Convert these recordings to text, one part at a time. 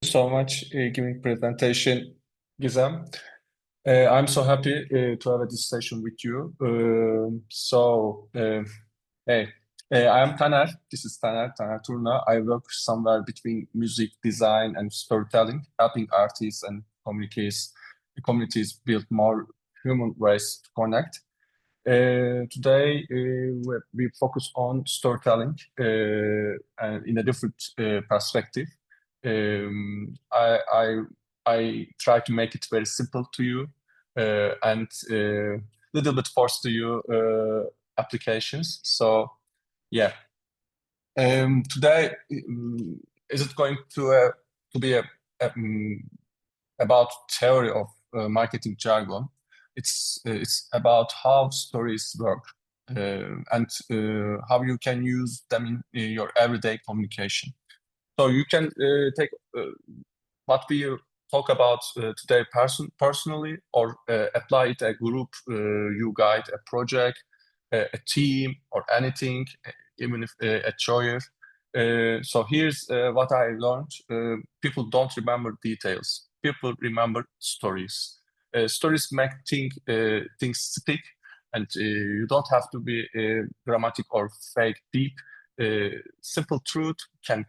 So much giving presentation, Gizem. I'm so happy to have this session with you. Hey, I'm Taner. This is Taner Turna. I work somewhere between music design and storytelling, helping artists and communities build more human ways to connect. Today, we focus on storytelling and in a different perspective. I try to make it very simple to you and little bit forced to you applications. So yeah, today is it going to be about theory of marketing jargon? It's about how stories work and how you can use them in your everyday communication. So you can take what we talk about today personally, or apply it a group, you guide a project, a team, or anything, even if a choir. So here's what I learned. People don't remember details. People remember stories. Stories make things stick, and you don't have to be dramatic or fake deep. Simple truth can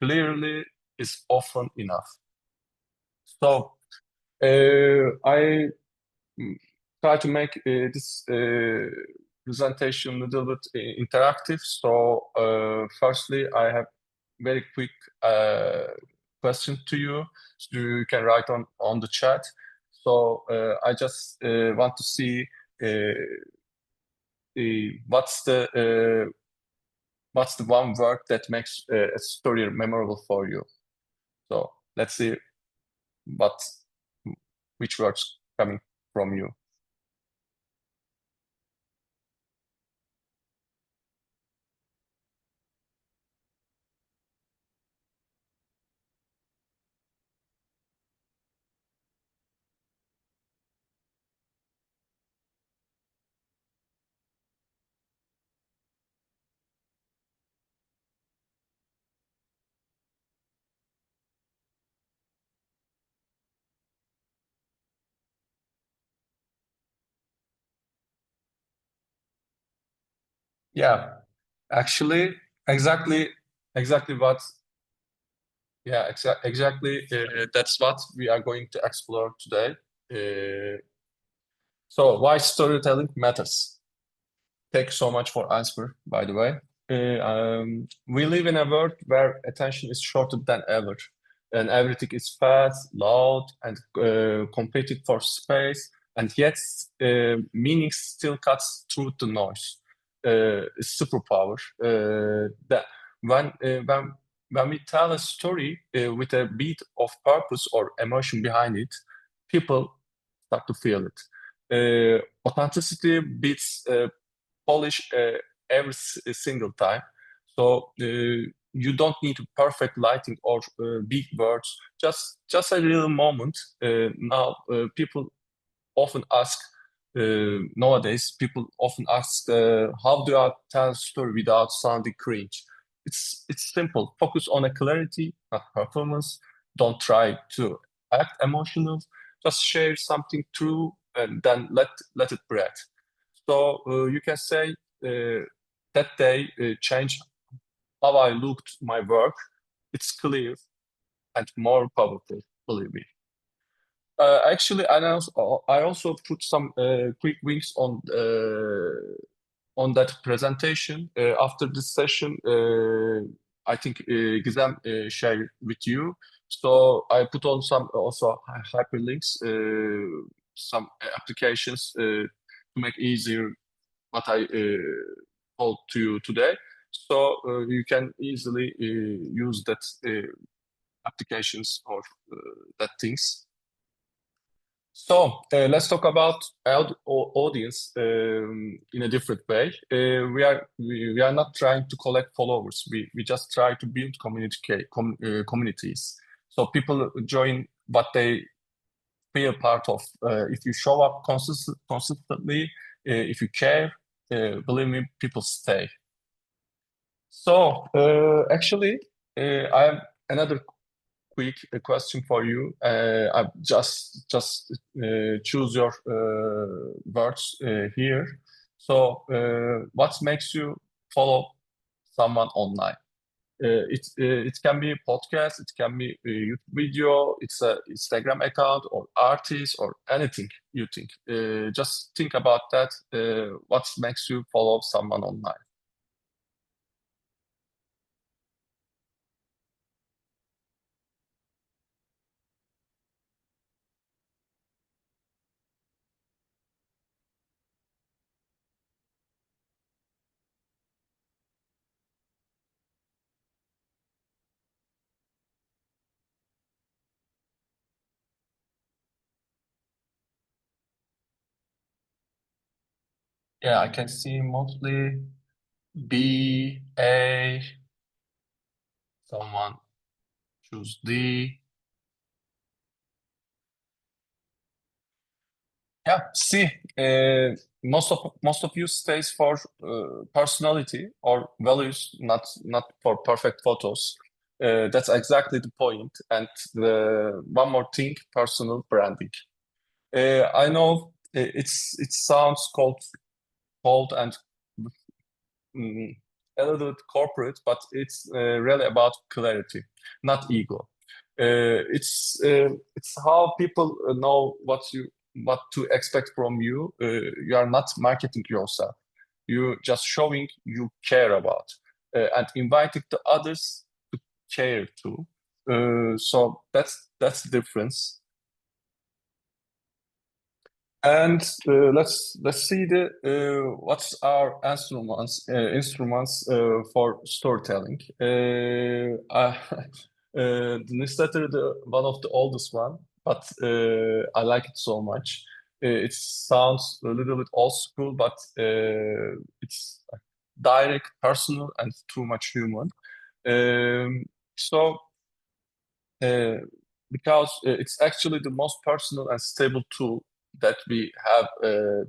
clearly is often enough. So I try to make this presentation a little bit interactive. So firstly, I have very quick question to you. So you can write on the chat. So I just want to see what's the one word that makes a story memorable for you. So let's see which words coming from you. Yeah, actually, exactly, exactly what. Yeah, exactly. That's what we are going to explore today. So, why storytelling matters? Thank you so much for answer, by the way. We live in a world where attention is shorter than ever, and everything is fast, loud, and competing for space. And yet, meaning still cuts through the noise. It's superpower. That when we tell a story with a beat of purpose or emotion behind it, people start to feel it. Authenticity beats polish every single time. So you don't need perfect lighting or big words. Just a little moment. Now people often ask. Nowadays, people often ask, "How do I tell a story without sounding cringe?" It's simple. Focus on a clarity, not performance. Don't try to act emotional. Just share something true, and then let it breathe. So you can say that day changed how I looked my work. It's clear and more powerful, believe me. Actually, I also put some quick links on that presentation. After this session, I think Gizem shared with you. So I put on some also hyperlinks, some applications to make easier what I told to you today. So you can easily use that applications or that things. So let's talk about audience in a different way. We are not trying to collect followers. We just try to build communities. So people join what they feel part of. If you show up consistently, if you care, believe me, people stay. So, actually, I have another quick question for you. I just choose your words here. So, what makes you follow someone online? It can be a podcast, it can be a YouTube video, it's a Instagram account or artist or anything you think. Just think about that. What makes you follow someone online? Yeah, I can see mostly B, A, someone choose D. Yeah, C. Most of you stays for personality or values, not for perfect photos. That's exactly the point. And the one more thing, personal branding. I know it sounds cold and mm, a little bit corporate, but it's really about clarity, not ego. It's how people know what to expect from you. You are not marketing yourself. You just showing you care about and inviting the others to care too. So that's the difference. And let's see the what's our instruments for storytelling. The newsletter, the one of the oldest one, but I like it so much. It sounds a little bit old school, but it's direct, personal, and too much human. Um, so uh, because it's actually the most personal and stable tool that we have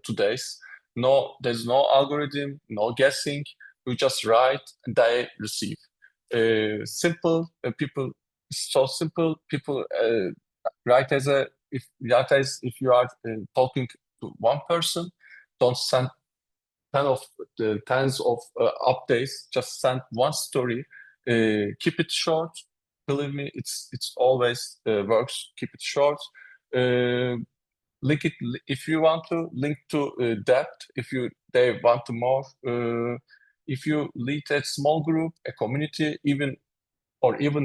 today's. No, there's no algorithm, no guessing. You just write and they receive. Simple people, so simple. People write as a if you are talking to one person, don't send tens of updates. Just send one story. Keep it short. Believe me, it's always works. Keep it short. Uh, link it if you want to. Link to depth if you they want to more. If you lead a small group, a community, even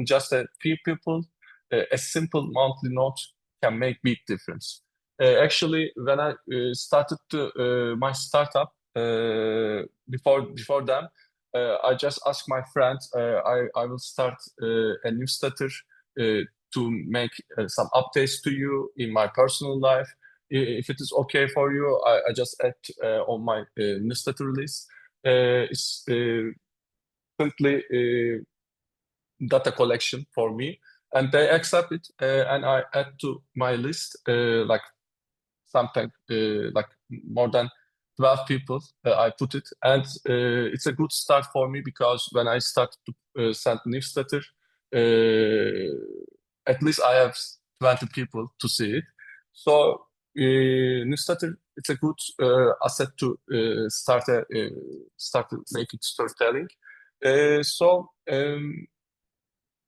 just a few people, a simple monthly note can make big difference. Actually, when I started my startup before them, I just asked my friends. I will start a newsletter to make some updates to you in my personal life. If it is okay for you, I just add on my newsletter list. It's simply data collection for me, and they accept it, and I add to my list like sometimes like more than 12 people. I put it, and it's a good start for me because when I start to send newsletter, at least I have 20 people to see it. So newsletter it's a good asset to start to make it storytelling.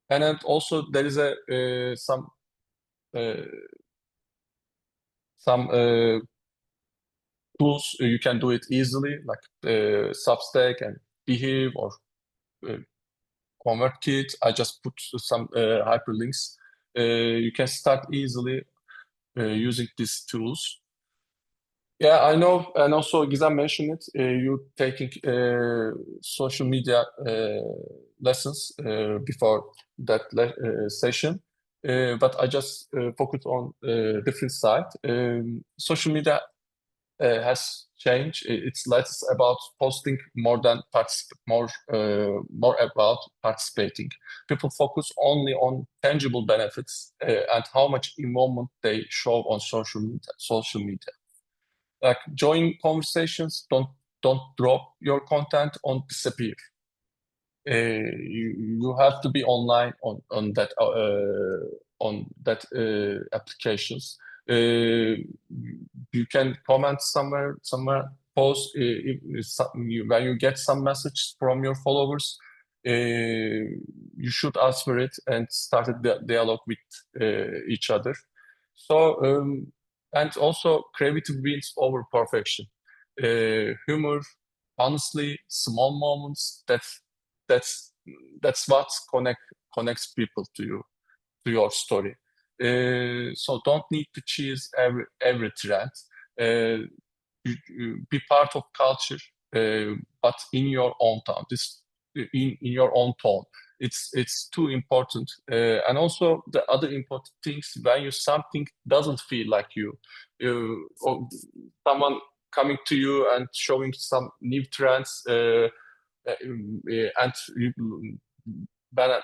And then also there is a uh, some tools you can do it easily, like Substack and Behave or uh, ConvertKit. I just put some hyperlinks. You can start easily using these tools. Yeah, I know, and also Gizem mentioned it. You taking social media lessons before that session, but I just focus on different side. Social media has changed. It's less about posting more than more about participating. People focus only on tangible benefits and how much involvement they show on social media. Social media, like join conversations, don't drop your content, on disappear. You have to be online on that applications. You can comment somewhere, post when you get some message from your followers. You should answer it and start a dialogue with each other. So and also creativity wins over perfection. Humor, honestly, small moments. That's that's what connects people to you, to your story. So don't need to chase every trend. Uh, be part of culture, but in your own town. In your own tone. It's too important. And also the other important things, when you something doesn't feel like you, or someone coming to you and showing some new trends, and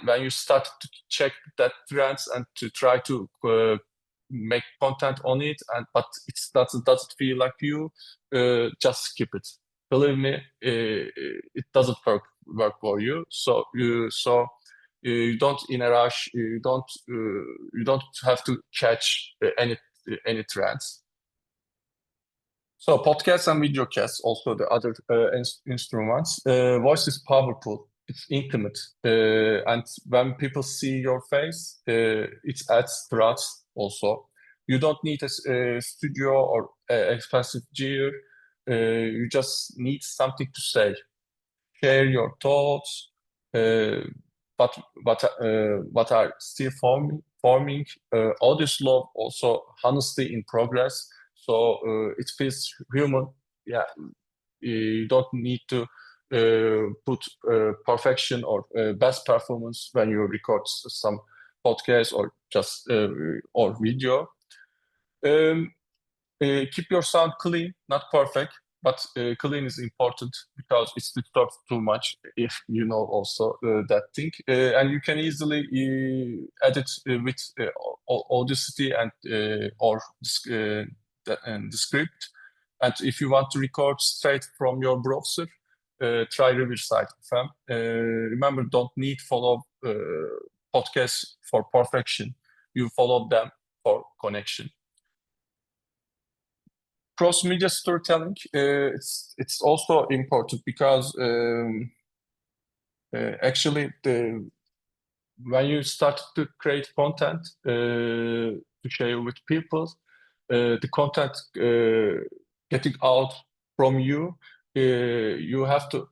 when you start to check that trends and to try to make content on it, and but it doesn't feel like you, just skip it. Believe me, it doesn't work for you. You don't in a rush. You don't have to catch any trends. So podcasts and videocasts, also the other instruments. Voice is powerful. It's intimate, and when people see your face, it adds trust. Also, you don't need a studio or expensive gear. You just need something to say. Share your thoughts, uh, but are still forming. Audience love also honesty in progress, so it feels human. Yeah, you don't need to put perfection or best performance when you record some podcast or just or video. Um, keep your sound clean, not perfect, but clean is important because it's disturbs too much. If you know also that thing, and you can easily edit with Audacity and or the script. And if you want to record straight from your browser, try Riverside FM. Remember, don't need follow podcasts for perfection. You follow them for connection. Cross media storytelling, it's also important because actually when you start to create content to share with people, the content getting out from you, you have to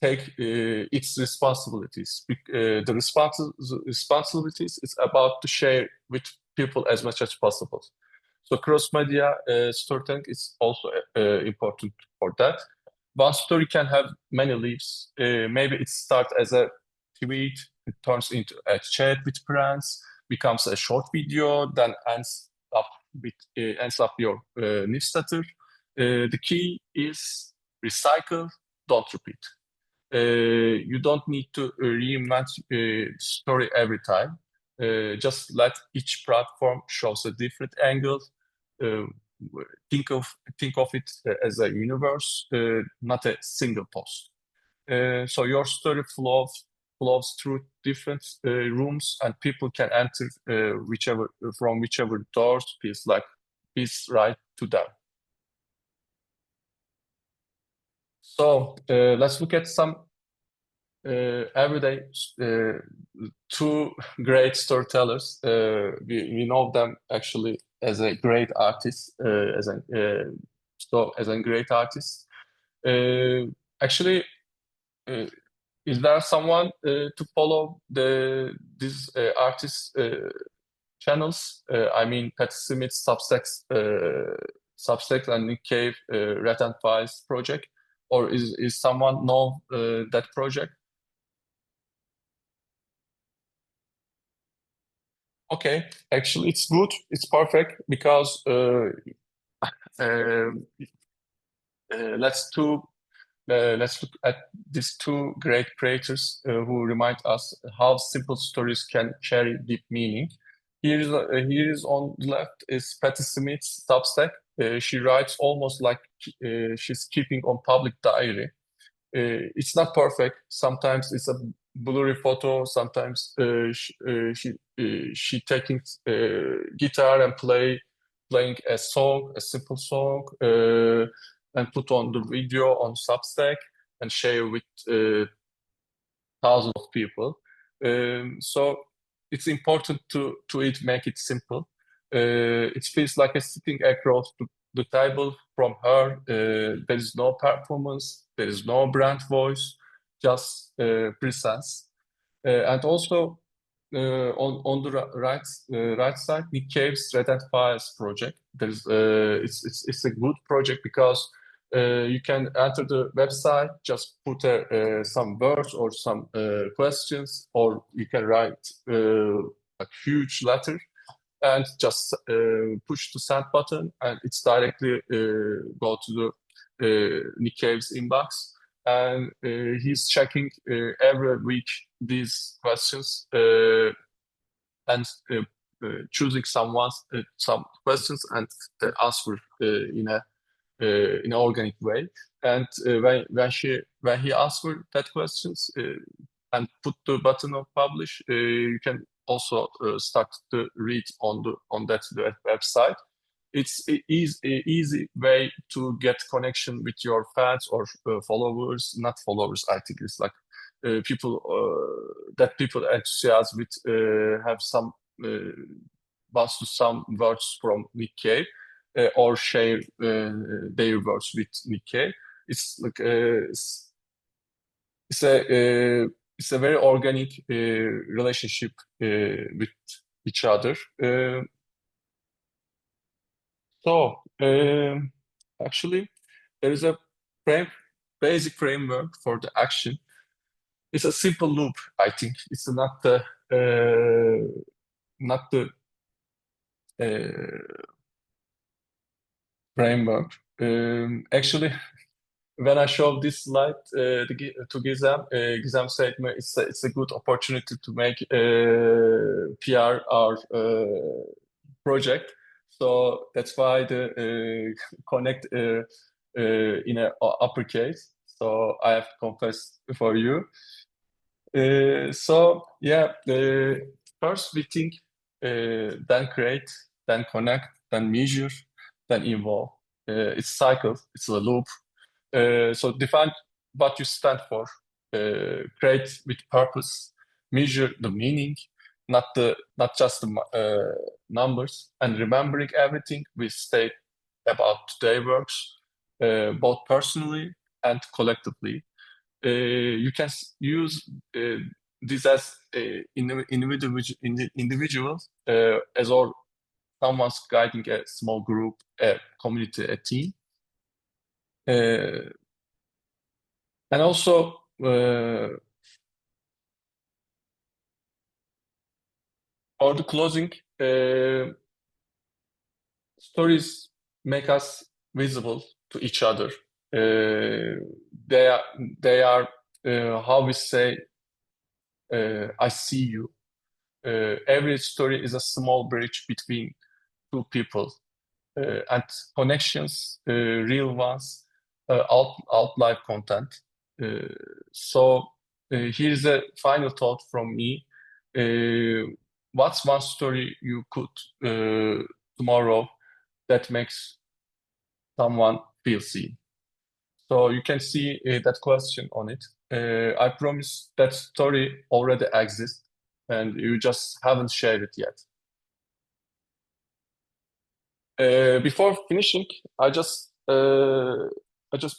take its responsibilities. The responsibilities is about to share with people as much as possible. So cross-media storytelling is also important for that. One story can have many leaves. Maybe it starts as a tweet, it turns into a chat with friends, becomes a short video, then ends up your newsletter. The key is recycle, don't repeat. You don't need to reinvent story every time. Just let each platform shows a different angle. Uh, think of it as a universe, not a single post. So your story flows through different rooms, and people can enter whichever doors feels right to them. So let's look at some everyday uh, two great storytellers. We know them actually as a great artist, as a great artist. Uh, actually, uh, is there someone to follow these artists channels? I mean, Pat Smith's Substack and Nick Cave Red and Files project, or is someone know that project? Okay, actually, it's good. It's perfect because uh, let's two let's look at these two great creators who remind us how simple stories can carry deep meaning. Here is on the left is Patti Smith's Substack. She writes almost like she's keeping on public diary. It's not perfect. Sometimes it's a blurry photo. Sometimes she taking guitar and playing a song, a simple song, and put on the video on Substack and share with thousands of people. So it's important to it make it simple. It feels like a sitting across the table from her. There is no performance, there is no brand voice, just presence. And also on the right side, Nick Cave's Red and Files project. It's a good project because you can enter the website, just put some words or some questions, or you can write a huge letter and just push the send button, and it's directly go to the Nick Cave's inbox, and he's checking every week these questions and choosing some questions and answer in an organic way. And when he answered that questions and put the button of publish, you can also start to read on that website. It's easy way to get connection with your fans or followers, not followers. I think it's like people that people enthusiasm with have some wants to some words from Nick Cave or share their words with Nick Cave. It's like it's a it's a very organic relationship with each other. So actually, there is a frame, basic framework for the action. It's a simple loop, I think. It's not the framework. Actually, when I showed this slide to Gizem, Gizem said me it's a good opportunity to make PR our project. So that's why the connect in a uppercase. So I have to confess for you. So yeah, first we think, then create, then connect, then measure, then involve. It's cycle, it's a loop. So define what you stand for, create with purpose, measure the meaning, not just the numbers, and remembering everything we say about today works, both personally and collectively. You can use this as individual as or someone's guiding a small group, a community, a team. And also, for the closing, stories make us visible to each other. They are how we say, I see you. Every story is a small bridge between two people, and connections, real ones, out live content. Uh, so here's a final thought from me. What's one story you could tomorrow that makes someone feel seen? So you can see that question on it. I promise that story already exists, and you just haven't shared it yet. Before finishing, I just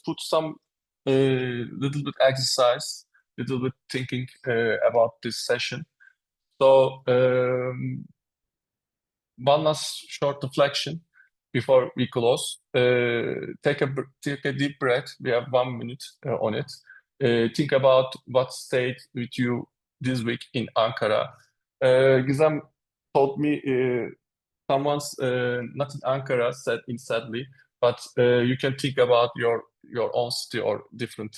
put some little bit exercise, little bit thinking about this session. So one last short reflection before we close. Take a deep breath. We have 1 minute on it. Think about what stayed with you this week in Ankara. Gizem told me someone's not in Ankara said in sadly, but you can think about your own city or different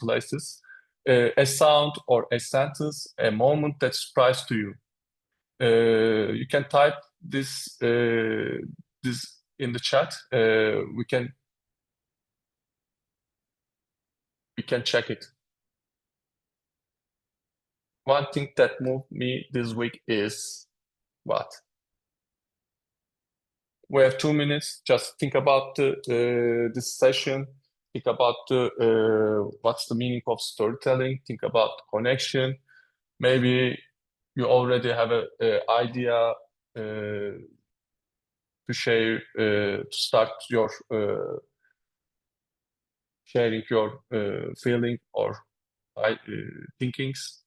places. A sound or a sentence, a moment that surprised to you. You can type this in the chat. We can We can check it. One thing that moved me this week is what? We have 2 minutes. Just think about this session. Think about what's the meaning of storytelling. Think about connection. Maybe you already have a idea to share to start your sharing your feeling or thinkings.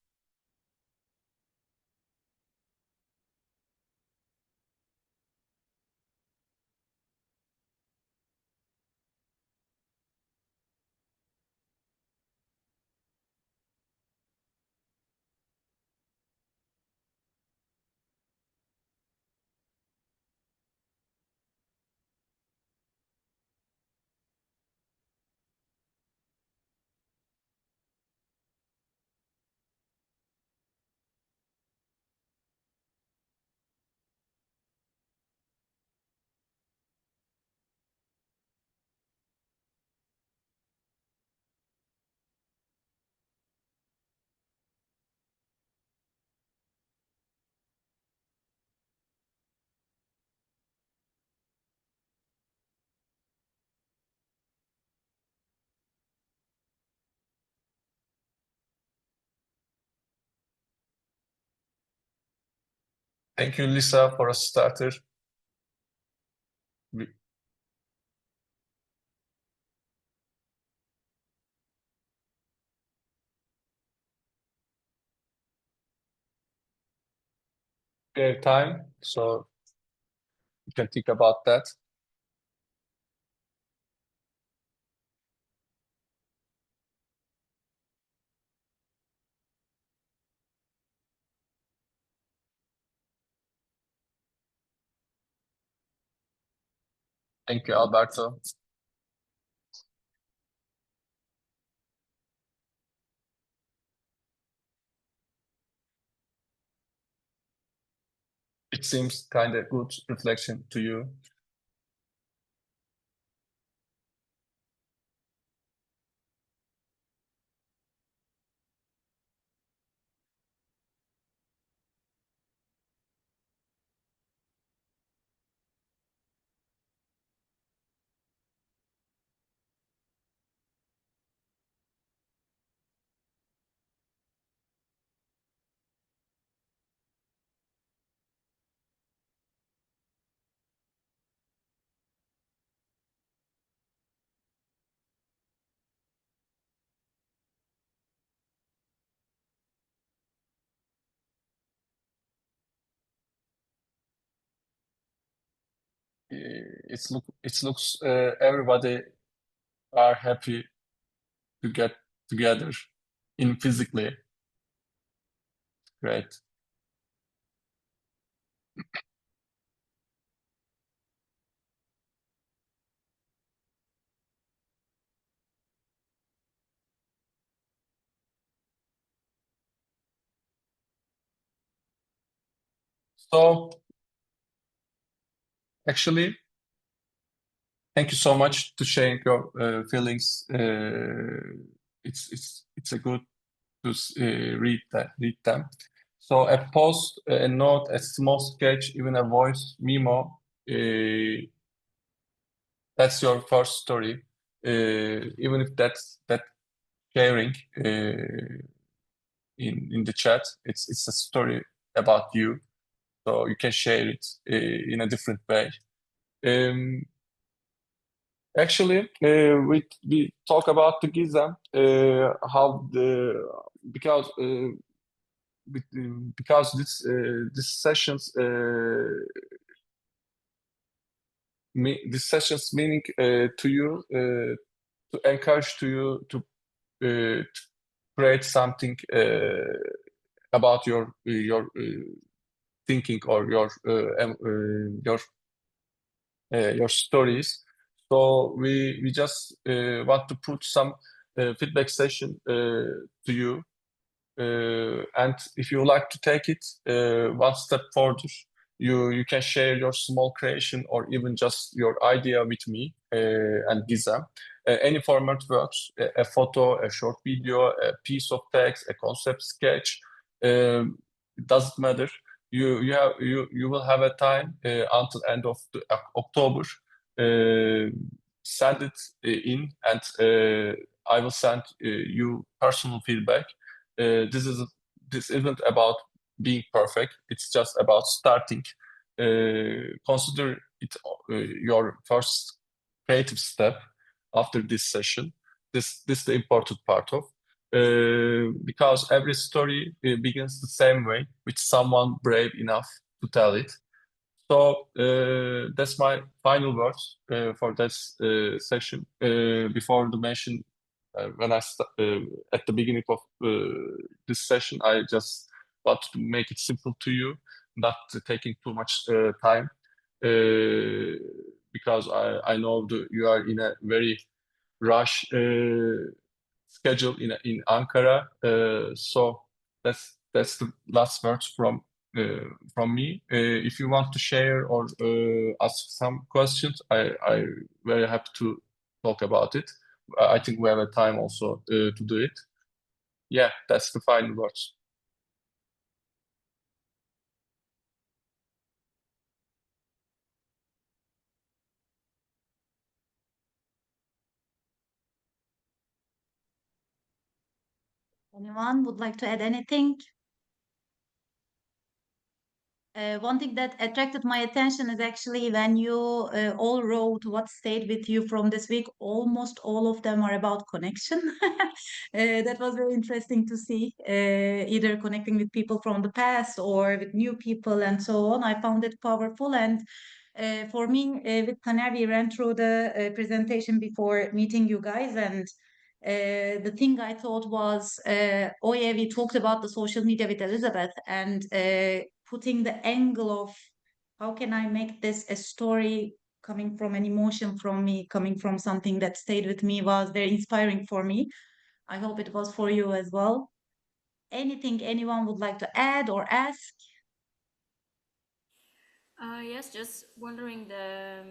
Thank you, Lisa, for a starter. We have time, so you can think about that. Thank you, Alberto. It seems kind of good reflection to you. It looks everybody are happy to get together in physically. Great. So actually, thank you so much to sharing your feelings. It's a good to read them. So a post, a note, a small sketch, even a voice memo. That's your first story. Even if that sharing in the chat, it's a story about you. So you can share it in a different way. Um, Actually, we talk about the Gizem, how the because because this sessions this sessions meaning to you to encourage to you to create something about your thinking or your stories. So we just want to put some feedback session to you. And if you like to take it one step further, you can share your small creation or even just your idea with me and Gizem. Any format works. A photo, a short video, a piece of text, a concept sketch. It doesn't matter. You will have a time until end of October. Send it in, and I will send you personal feedback. This isn't about being perfect. It's just about starting. Consider it your first creative step after this session. This is the important part of because every story begins the same way with someone brave enough to tell it. So that's my final words for this session. Before the mention, when at the beginning of this session, I just want to make it simple to you, not taking too much time, because I know you are in a very rush schedule in Ankara. So that's the last words from me. If you want to share or ask some questions, I very happy to talk about it. I think we have a time also to do it. Yeah, that's the final words. Anyone would like to add anything? One thing that attracted my attention is actually when you all wrote what stayed with you from this week, almost all of them are about connection. That was very interesting to see, either connecting with people from the past or with new people and so on. I found it powerful. And for me, with Taner, we ran through the presentation before meeting you guys. And the thing I thought was, oh yeah, we talked about the social media with Elizabeth and putting the angle of how can I make this a story coming from an emotion from me, coming from something that stayed with me was very inspiring for me. I hope it was for you as well. Anything anyone would like to add or ask? Yes, just wondering the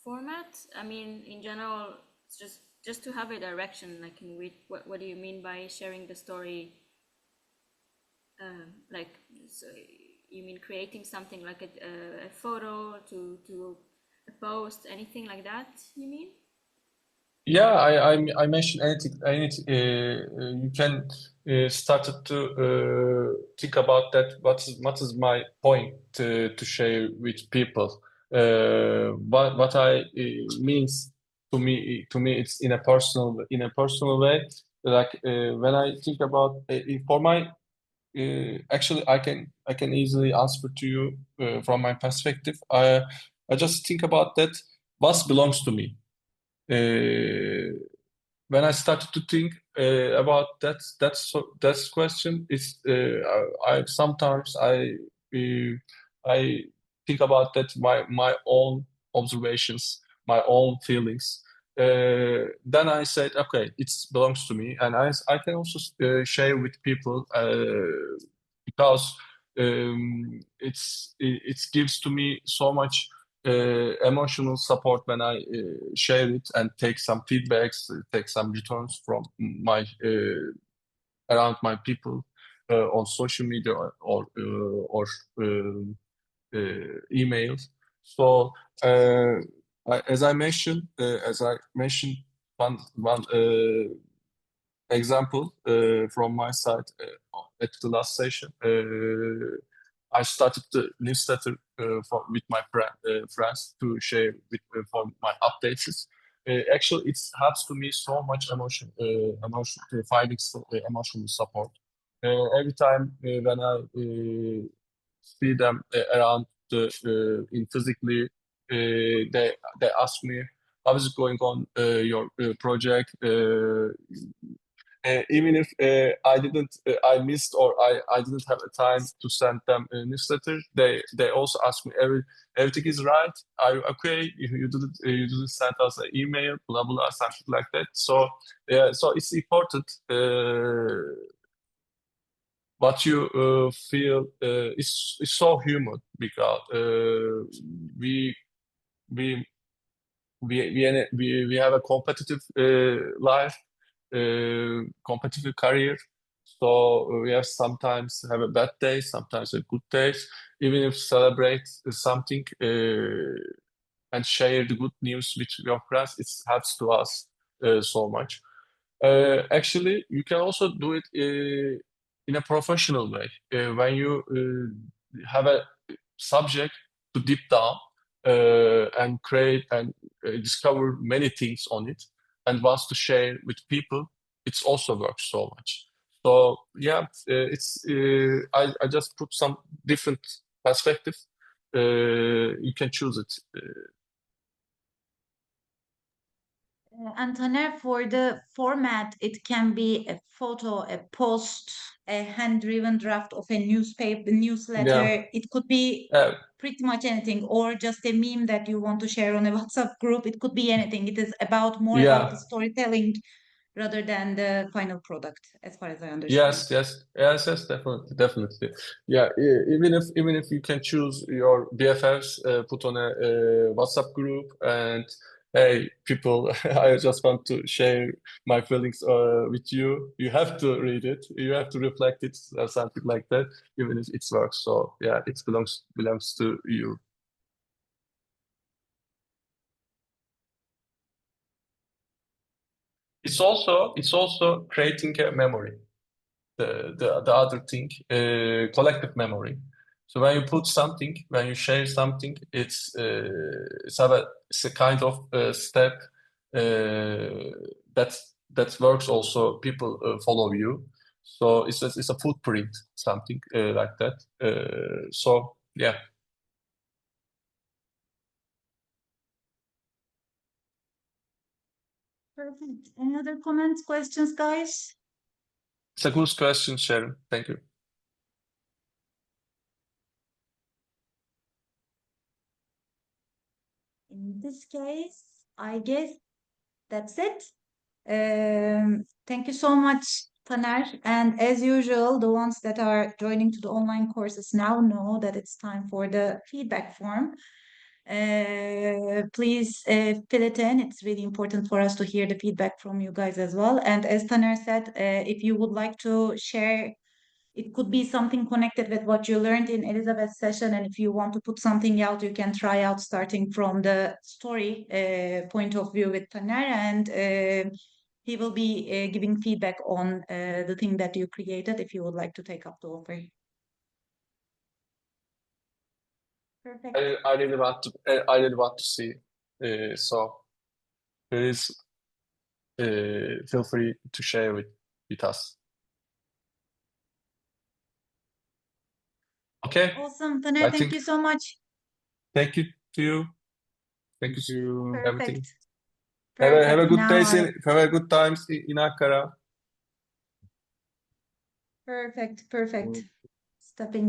format. I mean, in general, it's just to have a direction. I can read. What do you mean by sharing the story? Like, so you mean creating something like a photo to a post, anything like that? You mean? Yeah, I mentioned anything. You can start to think about that. What is my point to share with people? What I means to me it's in a personal way. Like when I think about for my actually I can easily answer to you from my perspective. I just think about that. What belongs to me? Uh, when I started to think about that question, I sometimes I think about that my own observations, my own feelings. Then I said, okay, it belongs to me, and I can also share with people because it gives to me so much emotional support when I share it and take some feedbacks, take some returns from my around my people on social media or emails. So as I mentioned, one example from my side at the last session. I started the newsletter with my friends to share for my updates. Actually, it helps to me so much emotion to finding emotional support. Every time when I see them around in physically, they ask me how is it going on your project. Even if I missed or I didn't have a time to send them a newsletter, they also ask me everything is right. Are you okay? You didn't send us an email, blah blah, something like that. So yeah, so it's important. What you feel is so human because we we we have a competitive life, competitive career. So we have sometimes have a bad day, sometimes a good days. Even if celebrate something and share the good news with your friends, it helps to us so much. Actually, you can also do it in a professional way. When you have a subject to deep down and create and discover many things on it and wants to share with people, it also works so much. So yeah, I just put some different perspective. You can choose it. And Taner, for the format, it can be a photo, a post, a hand-driven draft of a newsletter. Yeah. It could be pretty much anything, or just a meme that you want to share on a WhatsApp group. It could be anything. It is more about the storytelling rather than the final product, as far as I understand. Yes, definitely. Yeah, even if you can choose your BFFs, put on a WhatsApp group, and hey, people, I just want to share my feelings with you. You have to read it. You have to reflect it, or something like that. Even if it works, so yeah, it belongs to you. It's also creating a memory. The other thing, collective memory. So when you put something, when you share something, it's a kind of step that works. Also, people follow you. So it's a footprint, something like that. So yeah. Perfect. Any other comments, questions, guys? It's a good question, Sharon. Thank you. In this case, I guess that's it. Thank you so much, Taner. And as usual, the ones that are joining to the online courses now know that it's time for the feedback form. Please fill it in. It's really important for us to hear the feedback from you guys as well. And as Taner said, if you would like to share, it could be something connected with what you learned in Elizabeth's session. And if you want to put something out, you can try out starting from the story point of view with Taner, and he will be giving feedback on the thing that you created if you would like to take up the offer. Perfect. I really want to see. So please feel free to share with us. Okay. Awesome, Taner. Thank you so much. Thank you to you. Thank you to everything. Have a good day. Have a good time in Ankara. Perfect. Stepping